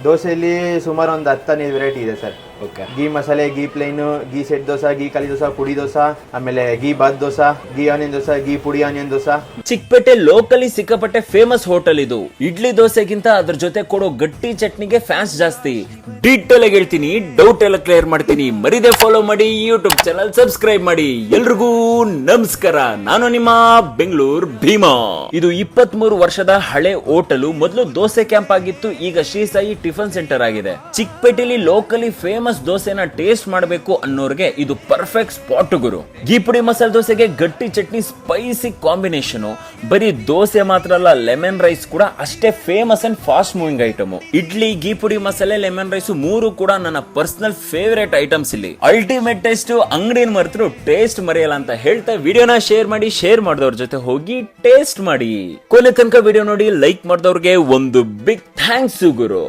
ದೋಸೆಯಲ್ಲಿ ಸುಮಾರು ಒಂದು 10-15 ವೆರೈಟಿ ಇದೆ ಸರ್. ಓಕೆ. ಗೀ ಮಸಾಲೆ, ಗೀ ಪ್ಲೈನ್, ಗೀ ಸೆಟ್ ದೋಸೆ, ಗೀ ಖಾಲಿ ದೋಸೆ, ಪುಡಿ ದೋಸೆ, ಆಮೇಲೆ ಗೀ ಬಾತ್ ದೋಸೆ, ಗೀ ಆನಿಯನ್ ದೋಸೆ, ಗೀ ಪುಡಿ ಆನಿಯನ್ ದೋಸೆ. ಚಿಕ್ಕಪೇಟೆ ಲೋಕಲಿ ಸಿಕ್ಕಾಪಟ್ಟೆ ಫೇಮಸ್ ಹೋಟೆಲ್ ಇದು. ಇಡ್ಲಿ ದೋಸೆಗಿಂತ ಅದ್ರ ಜೊತೆ ಕೊಡೋ ಗಟ್ಟಿ ಚಟ್ನಿಗೆ ಫ್ಯಾನ್ಸ್ ಜಾಸ್ತಿ. ಡೀಟೇಲ್ ಆಗಿ ಹೇಳ್ತೀನಿ, ಡೌಟ್ ಎಲ್ಲ ಕ್ಲಿಯರ್ ಮಾಡ್ತೀನಿ. ಮರಿದೆ ಫಾಲೋ ಮಾಡಿ, ಯೂಟ್ಯೂಬ್ ಚಾನಲ್ ಸಬ್ಸ್ಕ್ರೈಬ್ ಮಾಡಿ. ಎಲ್ರಿಗೂ ನಮಸ್ಕಾರ, ನಾನು ನಿಮ್ಮ ಬೆಂಗಳೂರು ಭೀಮಾ. ಇದು 23 ವರ್ಷದ ಹಳೆ ಹೋಟೆಲ್. ಮೊದಲು ದೋಸೆ ಕ್ಯಾಂಪ್ ಆಗಿತ್ತು, ಈಗ ಶ್ರೀ ಸಾಯಿ ಟಿಫನ್ ಸೆಂಟರ್ ಆಗಿದೆ. ಚಿಕ್ಕಪೇಟೆಲಿ ಲೋಕಲಿ ಫೇಮಸ್ ದೋಸೆನ ಟೇಸ್ಟ್ ಮಾಡಬೇಕು ಅನ್ನೋರ್ಗೆ ಇದು ಪರ್ಫೆಕ್ಟ್ ಸ್ಪಾಟ್ ಗುರು. ಗೀ ಪುಡಿ ಮಸಾಲೆ ದೋಸೆಗೆ ಗಟ್ಟಿ ಚಟ್ನಿ, ಸ್ಪೈಸಿ ಕಾಂಬಿನೇಷನ್. ಬರೀ ದೋಸೆ ಮಾತ್ರ ಅಲ್ಲ, ಲೆಮನ್ ರೈಸ್ ಕೂಡ ಅಷ್ಟೇ famous and fast moving item. Idli, ghee ಪುಡಿ ಮಸಾಲೆ, ಲೆಮನ್ ರೈಸ್ ಮೂರು ಕೂಡ ನನ್ನ ಪರ್ಸನಲ್ ಫೇವರೇಟ್ ಐಟಮ್ಸ್. ಇಲ್ಲಿ ಅಲ್ಟಿಮೇಟ್ ಟೇಸ್ಟ್. ಅಂಗಡಿನ ಮರೆತರು ಟೇಸ್ಟ್ ಮರೆಯಲ್ಲ ಅಂತ ಹೇಳ್ತಾ ವಿಡಿಯೋನ ಶೇರ್ ಮಾಡಿ, ಶೇರ್ ಮಾಡಿದವ್ರ ಜೊತೆ ಹೋಗಿ ಟೇಸ್ಟ್ ಮಾಡಿ. ಕೊನೆ ತನಕ ವಿಡಿಯೋ ನೋಡಿ ಲೈಕ್ ಮಾಡಿದವ್ರಿಗೆ ಒಂದು ಬಿಗ್ ಥ್ಯಾಂಕ್ಸ್ ಗುರು.